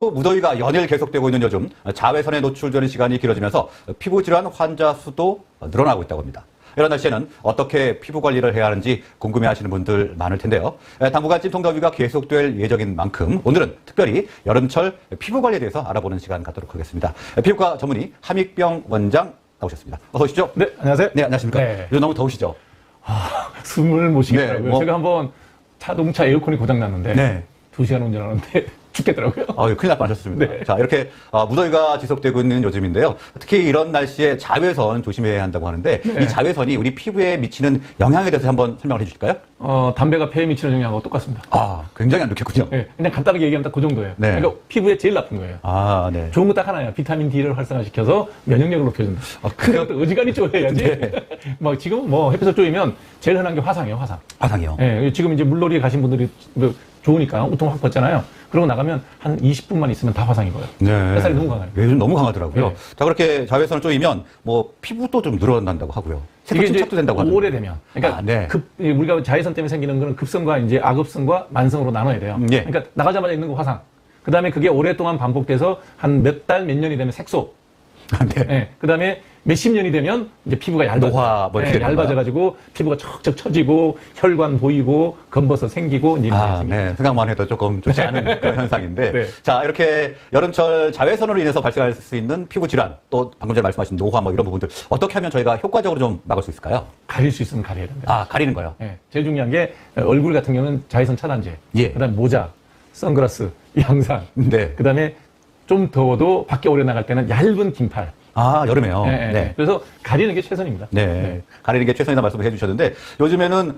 무더위가 연일 계속되고 있는 요즘 자외선에 노출되는 시간이 길어지면서 피부질환 환자 수도 늘어나고 있다고 합니다. 이런 날씨에는 어떻게 피부 관리를 해야 하는지 궁금해하시는 분들 많을 텐데요. 당분간 찜통더위가 계속될 예정인 만큼 오늘은 특별히 여름철 피부 관리에 대해서 알아보는 시간 갖도록 하겠습니다. 피부과 전문의 함익병 원장 나오셨습니다. 어서 오시죠. 네, 안녕하세요. 네, 안녕하십니까. 네. 요즘 너무 더우시죠? 숨을 못 쉬겠더라고요. 네, 뭐. 제가 한번 자동차 에어컨이 고장났는데 네. 2시간 운전하는데 죽겠더라고요. 큰일 날 뻔하셨습니다. 네. 자, 이렇게 무더위가 지속되고 있는 요즘인데요. 특히 이런 날씨에 자외선 조심해야 한다고 하는데 네. 이 자외선이 우리 피부에 미치는 영향에 대해서 한번 설명을 해주실까요? 담배가 폐에 미치는 영향하고 똑같습니다. 굉장히 안 좋겠군요. 네, 그냥 간단하게 얘기하면 딱 그 정도예요. 네. 그러니까 피부에 제일 나쁜 거예요. 네. 좋은 거 딱 하나예요. 비타민 D를 활성화시켜서 면역력을 높여준다. 근데 또 어지간히 쪼여야지. 네. 지금 햇빛을 쪼이면 제일 흔한 게 화상이에요, 화상. 화상이요? 네, 지금 이제 물놀이에 가신 분들이 좋으니까 우통 확 벗잖아요. 그러고 나가면 한 20분만 있으면 다 화상이 보여요. 네. 햇살이 너무 강해요. 요즘 너무 강하더라고요. 네. 자, 그렇게 자외선을 쪼이면 피부도 좀 늘어난다고 하고요. 색소 침착도 된다고 하더라고요. 오래되면. 그러니까 네. 우리가 자외선 때문에 생기는 거는 급성과 이제 악급성과 만성으로 나눠야 돼요. 예. 그러니까 나가자마자 있는 거 화상. 그 다음에 그게 오랫동안 반복돼서 한 몇 달, 몇 년이 되면 색소. 네. 네. 그 다음에 몇십 년이 되면 이제 피부가 얇아져. 노화 뭐 이렇게 되는 거예요? 얇아져가지고 피부가 척척 처지고 혈관 보이고 검버섯 생기고 이제 네. 생각만 해도 조금 좋지 않은 그런 현상인데. 네. 자, 이렇게 여름철 자외선으로 인해서 발생할 수 있는 피부 질환, 또 방금 전에 말씀하신 노화 이런 부분들 어떻게 하면 저희가 효과적으로 좀 막을 수 있을까요? 가릴 수 있으면 가려야 됩니다. 가리는 거요? 네. 제일 중요한 게 얼굴 같은 경우는 자외선 차단제. 예. 그 다음에 모자, 선글라스, 양산. 네. 그 다음에 좀 더워도 밖에 오래 나갈 때는 얇은 긴팔. 여름에요? 네. 그래서 가리는 게 최선입니다. 네. 가리는 게 최선이다 말씀을 해주셨는데 요즘에는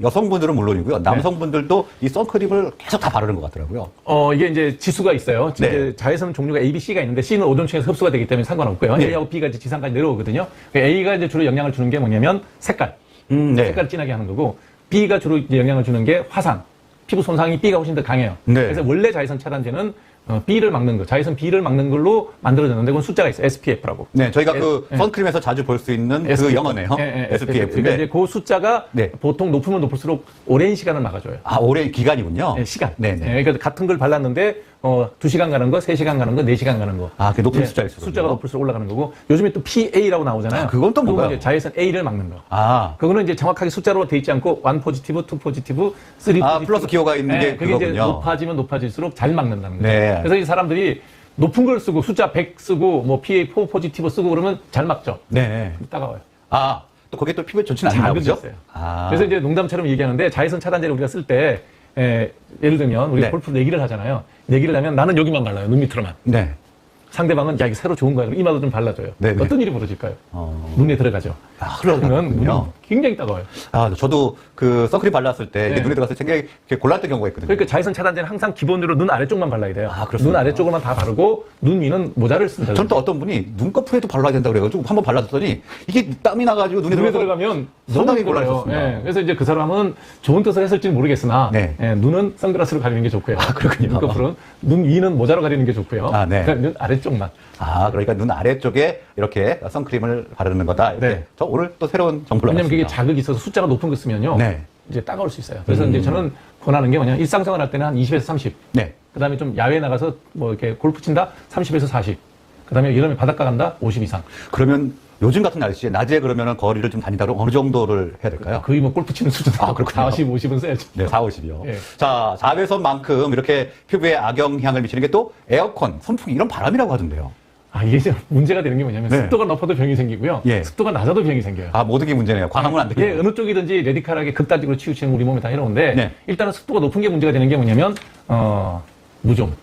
여성분들은 물론이고요. 남성분들도 이 선크림을 계속 다 바르는 것 같더라고요. 이게 이제 지수가 있어요. 네. 이제 자외선 종류가 A, B, C가 있는데 C는 오존 층에서 흡수가 되기 때문에 상관없고요. 네. A하고 B가 이제 지상까지 내려오거든요. A가 이제 주로 영향을 주는 게 뭐냐면 색깔. 네. 색깔을 진하게 하는 거고 B가 주로 이제 영향을 주는 게 화상. 피부 손상이 B가 훨씬 더 강해요. 네. 그래서 원래 자외선 차단제는 B를 막는 거, 자외선 B를 막는 걸로 만들어졌는데 그건 숫자가 있어요. SPF라고. 네, 저희가 선크림에서 자주 볼 수 있는 그 영어네요. SPF. 그러니까 이제 그 숫자가 네. 보통 높으면 높을수록 오랜 시간을 막아줘요. 오랜 기간이군요. 네, 시간. 네네. 그러니까 같은 걸 발랐는데 2시간 가는 거, 3시간 가는 거, 4시간 가는 거. 그 높은 예, 숫자일수록. 숫자가 높을수록 올라가는 거고 요즘에 또 PA라고 나오잖아요. 그건 또 뭔가요? 이제 자외선 A를 막는 거. 그거는 이제 정확하게 숫자로 돼 있지 않고 1 포지티브, 2 포지티브, 3 포지티브. 플러스 기호가 있는 게 그게 그거군요. 이제 높아지면 높아질수록 잘 막는다는 거죠. 네. 그래서 이 사람들이 높은 걸 쓰고 숫자 100 쓰고 PA4 포지티브 쓰고 그러면 잘 막죠. 네. 따가워요. 또 그게 또 피부에 좋지는 않나 보죠? 자극이 있어요. 그래서 이제 농담처럼 얘기하는데 자외선 차단제를 우리가 쓸 때 예를 들면 우리 네. 골프 내기를 하잖아요. 내기를 하면 나는 여기만 발라요. 눈 밑으로만. 네. 상대방은 야 이거 새로 좋은 거야. 그럼 이마도 좀 발라줘요. 네네. 어떤 일이 벌어질까요? 눈에 들어가죠. 그러면 눈이 굉장히 따가워요. 저도 그 선크림 발랐을 때 이게 네. 눈에 들어갔을 때 굉장히 골랐던 경우가 있거든요. 그러니까 자외선 차단제는 항상 기본으로 눈 아래쪽만 발라야 돼요. 그렇습니까? 눈 아래쪽으로만 다 바르고 눈 위는 모자를 쓴다. 저는 또 어떤 분이 눈꺼풀에도 발라야 된다고 그래가지고 한번 발랐더니 이게 땀이 나가지고 눈에 들어가면 상당히 너무 곤란해요. 곤란했었습니다. 그래서 이제 그 사람은 좋은 뜻을 했을지는 모르겠으나 네. 눈은 선글라스로 가리는 게 좋고요. 그렇군요. 눈꺼풀은 눈 위는 모자로 가리는 게 좋고요. 네. 그러니까 눈 아래쪽만. 그러니까 눈 아래쪽에 이렇게 선크림을 바르는 거다. 이렇게. 네. 저 오늘 또 새로운 정보를 왜냐면 그게 알았습니다. 자극이 있어서 숫자가 높은 거 쓰면요. 네. 이제 따가울 수 있어요. 그래서 이제 저는 권하는 게 뭐냐면 일상생활 할 때는 한 20에서 30. 네. 그 다음에 좀 야외에 나가서 이렇게 골프 친다? 30에서 40. 그 다음에 여름에 바닷가 간다? 50 이상. 그러면 요즘 같은 날씨에 낮에 그러면은 거리를 좀 다니다 어느 정도를 해야 될까요? 거의 골프 치는 수준. 그렇군요. 40, 50은 써야죠. 네, 4, 50이요. 예. 자, 자외선만큼 이렇게 피부에 악영향을 미치는 게 또 에어컨, 선풍기 이런 바람이라고 하던데요. 이게 이제 문제가 되는 게 뭐냐면 네. 습도가 높아도 병이 생기고요. 예. 습도가 낮아도 병이 생겨요. 모든 게 문제네요. 과하면 안 되겠네요. 어느 쪽이든지 레디칼하게 극단적으로 치우치는 우리 몸에 다 해로운데 네. 일단은 습도가 높은 게 문제가 되는 게 뭐냐면 무좀.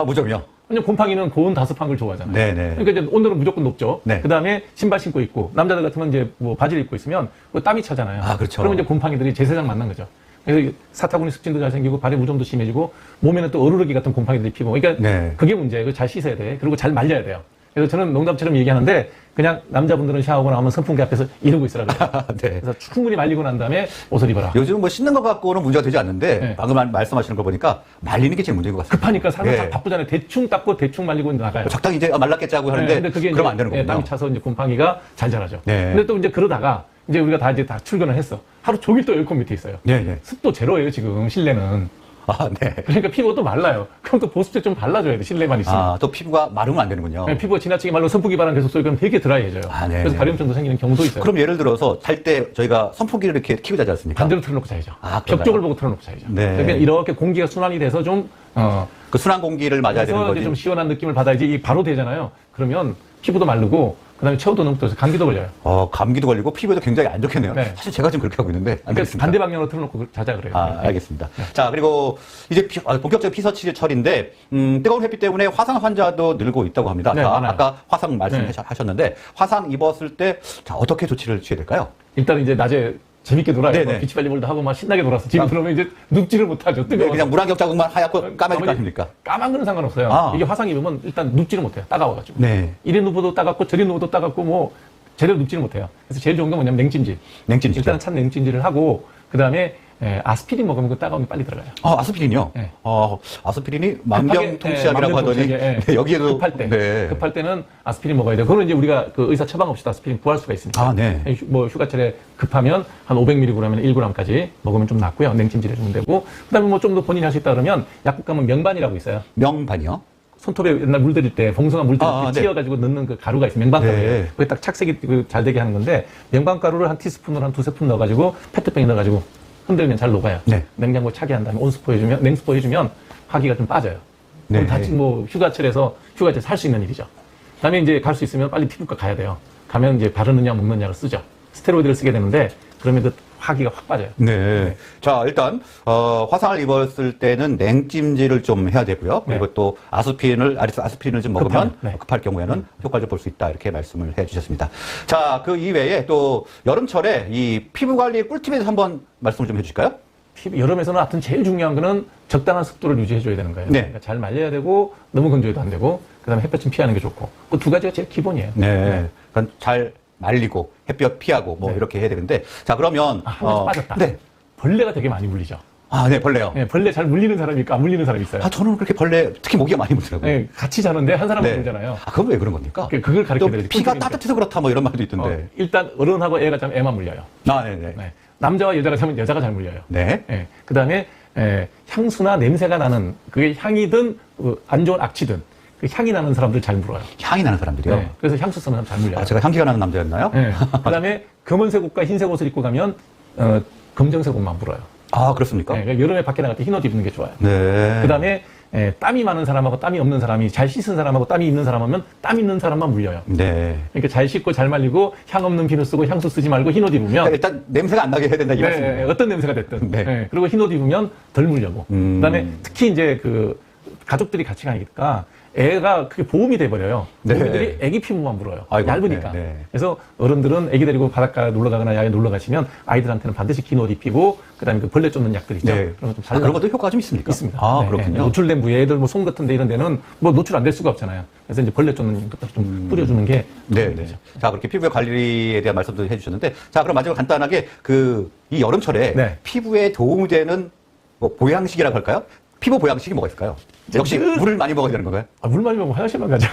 무좀이요? 왜냐면 곰팡이는 고온 다습한 걸 좋아하잖아요. 네네. 그러니까 이제 온도는 무조건 높죠. 네. 그 다음에 신발 신고 있고 남자들 같으면 이제 바지를 입고 있으면 땀이 차잖아요. 그렇죠. 그러면 이제 곰팡이들이 제사장 만난 거죠. 그래서 사타구니 습진도 잘 생기고 발에 무좀도 심해지고 몸에는 또 어루르기 같은 곰팡이들이 피고. 그러니까 네. 그게 문제예요. 잘 씻어야 돼. 그리고 잘 말려야 돼요. 그래서 저는 농담처럼 얘기하는데 그냥 남자분들은 샤워하고 나오면 선풍기 앞에서 이러고 있으라고 그래요. 네. 그래서 충분히 말리고 난 다음에 옷을 입어라. 요즘은 씻는 것 갖고는 문제가 되지 않는데 네. 방금 말씀하시는 거 보니까 말리는 게 제일 문제인 것 같습니다. 급하니까 사람은 예. 다 바쁘잖아요. 대충 닦고 대충 말리고 나가요. 적당히 이제 말랐겠지 하고 하는데 근데 그게 그러면 이제 안 되는 거군요. 땀이 차서 이제 곰팡이가 잘 자라죠. 네. 근데 또 이제 그러다가 이제 우리가 다 출근을 했어. 하루 종일 또 에어컨 밑에 있어요. 네, 네. 습도 제로예요, 지금 실내는. 아, 네. 그러니까 피부가 또 말라요. 그럼 또 보습제 좀 발라줘야 돼. 실내만 있으면. 아, 또 피부가 마르면 안 되는군요. 네, 피부가 지나치게 말로 선풍기 바람 계속 쏘면 되게 드라이해져요. 아, 네. 그래서 가려움증도 생기는 경우도 있어요. 그럼 예를 들어서 잘 때 저희가 선풍기를 이렇게 켜고 자지 않습니까? 반대로 틀어놓고 자야죠. 아, 벽 쪽을 보고 틀어놓고 자야죠. 네. 그러니까 이렇게 공기가 순환이 돼서 좀 그 순한 공기를 맞아야 되는 그래서 거지. 이제 좀 시원한 느낌을 받아야지 이게 바로 되잖아요. 그러면 피부도 마르고 그다음에 체온도 너무 떨어져서 감기도 걸려요. 감기도 걸리고 피부에도 굉장히 안 좋겠네요. 네. 사실 제가 지금 그렇게 하고 있는데 안 그러니까 되겠습니다. 반대 방향으로 틀어놓고 자자 그래요. 아, 알겠습니다. 자, 그리고 이제 본격적인 피서철인데 뜨거운 햇빛 때문에 화상 환자도 늘고 있다고 합니다. 네, 자, 많아요. 아까 화상 말씀하셨는데 화상 입었을 때 자, 어떻게 조치를 취해야 될까요? 일단 이제 낮에 재밌게 놀아요. 네네. 비치발리볼도 하고 막 신나게 놀아서 집에 들어오면 이제 눕지를 못하죠. 네, 뜨거워. 그냥 물안경 자국만 하얗고 까매질 거 아닙니까? 까만 거는 상관없어요. 아. 이게 화상 입으면 일단 눕지를 못해요. 따가워가지고. 네. 이리 누워도 따갑고 저리 누워도 따갑고 뭐 제대로 눕지를 못해요. 그래서 제일 좋은 건 뭐냐면 냉찜질. 냉찜질. 일단은 찬 냉찜질을 하고 그다음에 아스피린 먹으면 그 따가움이 빨리 들어가요. 아스피린이요? 네. 아스피린이 만병통치약이라고 하더니 네, 여기에도 급할 때는 아스피린 먹어야 돼요. 그거는 이제 우리가 그 의사 처방 없이도 아스피린 구할 수가 있습니다. 아, 네. 뭐 휴가철에 급하면 한 500mg이면 1g까지 먹으면 좀 낫고요. 냉찜질 해주면 되고 그다음에 뭐 좀 더 본인이 할 수 있다 그러면 약국 가면 명반이라고 있어요. 명반이요? 손톱에 옛날 물들일 때 봉숭아 물들일 때 네. 찧어가지고 넣는 그 가루가 있어요. 명반가루예요. 네. 그게 딱 착색이 잘 되게 하는 건데 명반가루를 한 티스푼으로 한 두세 푼 넣어가지고 페트병에 넣어가지고 흔들면 잘 녹아요. 네. 냉장고에 차게 한 다음에 온스포 해주면 냉스포 해주면 화기가 좀 빠져요. 네. 그럼 다 뭐 휴가철에서 할 수 있는 일이죠. 그다음에 이제 갈 수 있으면 빨리 피부과 가야 돼요. 가면 이제 바르는 약 먹는 약을 쓰죠. 스테로이드를 쓰게 되는데 그러면 그 화기가 확 빠져요. 네. 자, 일단 화상을 입었을 때는 냉찜질을 좀 해야 되고요. 그리고 네. 또 아스피린을 좀 먹으면 네. 급할 경우에는 효과를 볼 수 있다 이렇게 말씀을 해주셨습니다. 자, 그 이외에 또 여름철에 이 피부 관리 꿀팁에 대해서 한번 말씀을 좀 해주실까요? 여름에서는 하여튼 제일 중요한 거는 적당한 습도를 유지해줘야 되는 거예요. 네. 그러니까 잘 말려야 되고 너무 건조해도 안 되고 그다음에 햇볕 피하는 게 좋고 그 두 가지가 제일 기본이에요. 네. 그러니까 잘 말리고 햇볕 피하고 뭐 네. 이렇게 해야 되는데 자, 그러면 한 가지 빠졌다. 네. 벌레가 되게 많이 물리죠. 네, 벌레요. 네, 벌레 잘 물리는 사람이 있고 안 물리는 사람이 있어요. 저는 그렇게 벌레 특히 모기가 많이 물더라고요. 네, 같이 자는데 한 사람만 네. 물잖아요. 그건 왜 그런 겁니까? 그걸 가르쳐드려야지. 피가 꿀팁이니까. 따뜻해서 그렇다 뭐 이런 말도 있던데. 일단 어른하고 애가 자면 애만 물려요. 네네. 네. 남자와 여자가 자면 여자가 잘 물려요. 네. 네. 그다음에 향수나 냄새가 나는 그게 향이든 안 좋은 악취든 그 향이 나는 사람들 잘 물어요. 향이 나는 사람들이요? 네. 그래서 향수 쓰는 사람 잘 물려요. 제가 향기가 나는 남자였나요? 네. 그다음에 검은색 옷과 흰색 옷을 입고 가면 검정색 옷만 물어요. 그렇습니까? 네. 그러니까 여름에 밖에 나갈 때 흰 옷 입는 게 좋아요. 네. 그다음에 땀이 많은 사람하고 땀이 없는 사람이 잘 씻은 사람하고 땀이 있는 사람 하면 땀 있는 사람만 물려요. 네. 그러니까 잘 씻고 잘 말리고 향 없는 비누 쓰고 향수 쓰지 말고 흰 옷 입으면 그러니까 일단 냄새가 안 나게 해야 된다 이 말씀이에요. 어떤 냄새가 됐든. 네. 네. 그리고 흰 옷 입으면 덜 물려고. 그다음에 특히 이제 그 가족들이 같이 가니까 애가 그게 보험이 돼버려요. 네. 모기들이 애기 피부만 물어요. 아이고, 얇으니까. 네, 네. 그래서 어른들은 애기 데리고 바닷가 놀러 가거나 야외 놀러 가시면 아이들한테는 반드시 긴 옷 입히고 그다음에 그 벌레 쫓는 약들 있죠. 네. 그런 거좀 그런 것도 효과가 좀 있습니까? 있습니다. 그렇군요. 노출된 부위, 애들 뭐 손 같은 데 이런 데는 뭐 노출 안 될 수가 없잖아요. 그래서 이제 벌레 쫓는 것도 좀 뿌려주는 게 네, 도움이 네. 되죠. 자, 그렇게 피부의 관리에 대한 말씀도 해주셨는데, 자, 그럼 마지막으로 간단하게 이 여름철에 네. 피부에 도움이 되는 뭐 보양식이라고 할까요? 피부 보양식이 뭐가 있을까요? 역시 물을 많이 먹어야 되는 건가요? 물 많이 먹으면 화장실만 가죠.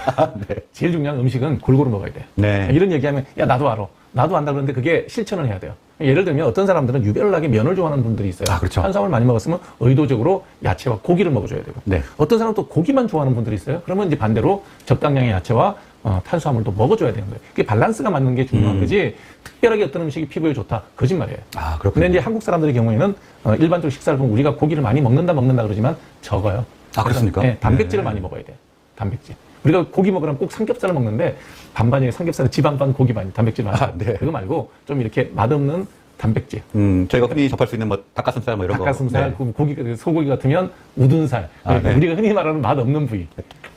네. 제일 중요한 음식은 골고루 먹어야 돼요. 네. 이런 얘기하면 야 나도 알아. 나도 안다 그러는데 그게 실천을 해야 돼요. 예를 들면 어떤 사람들은 유별나게 면을 좋아하는 분들이 있어요. 그렇죠. 탄수화물 많이 먹었으면 의도적으로 야채와 고기를 먹어줘야 되고 네. 어떤 사람은 또 고기만 좋아하는 분들이 있어요. 그러면 이제 반대로 적당량의 야채와 탄수화물도 먹어줘야 되는 거예요. 그게 밸런스가 맞는 게 중요한 거지 특별하게 어떤 음식이 피부에 좋다 거짓말이에요. 그렇군요. 근데 이제 한국 사람들의 경우에는 일반적으로 식사를 보면 우리가 고기를 많이 먹는다 그러지만 적어요. 그렇습니까? 네, 단백질을 네. 많이 먹어야 돼요. 단백질. 우리가 고기 먹으려면 꼭 삼겹살을 먹는데 반반이 삼겹살은 지방 반 고기 반 단백질 많이 네. 그거 말고 좀 이렇게 맛없는 단백질. 저희가 흔히 접할 수 있는 뭐 닭가슴살 뭐 이런 닭가슴살, 거. 네. 고기, 소고기 같으면 우둔살. 그러니까 네. 우리가 흔히 말하는 맛없는 부위.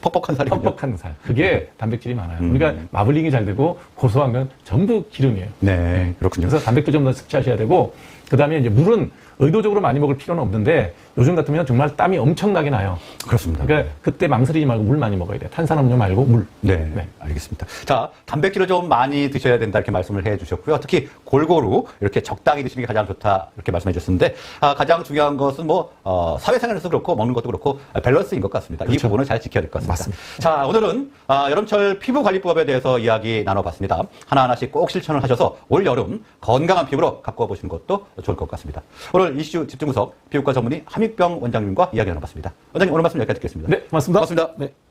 퍽퍽한 살이군요. 퍽퍽한 살. 그게 단백질이 많아요. 우리가 마블링이 잘 되고 고소한 건 전부 기름이에요. 네, 그렇군요. 그래서 단백질 좀 더 섭취하셔야 되고 그다음에 이제 물은 의도적으로 많이 먹을 필요는 없는데 요즘 같으면 정말 땀이 엄청나게 나요. 그렇습니다. 그러니까 그때 망설이지 말고 물 많이 먹어야 돼요. 탄산음료 말고 물. 네, 네. 알겠습니다. 자, 단백질을 좀 많이 드셔야 된다 이렇게 말씀을 해 주셨고요. 특히 골고루 이렇게 적당히 드시는 게 가장 좋다 이렇게 말씀해 주셨는데 가장 중요한 것은 뭐 사회생활에서 그렇고 먹는 것도 그렇고 밸런스인 것 같습니다. 이 부분을 잘 지켜야 될 것 같습니다. 맞습니다. 자, 오늘은 여름철 피부관리법에 대해서 이야기 나눠봤습니다. 하나하나씩 꼭 실천을 하셔서 올 여름 건강한 피부로 가꿔 보시는 것도 좋을 것 같습니다. 오늘 이슈 집중 분석 피부과 전문의 함익병 원장님과 이야기 나눠봤습니다. 원장님 오늘 말씀 여기까지 듣겠습니다. 네, 고맙습니다. 고맙습니다. 네.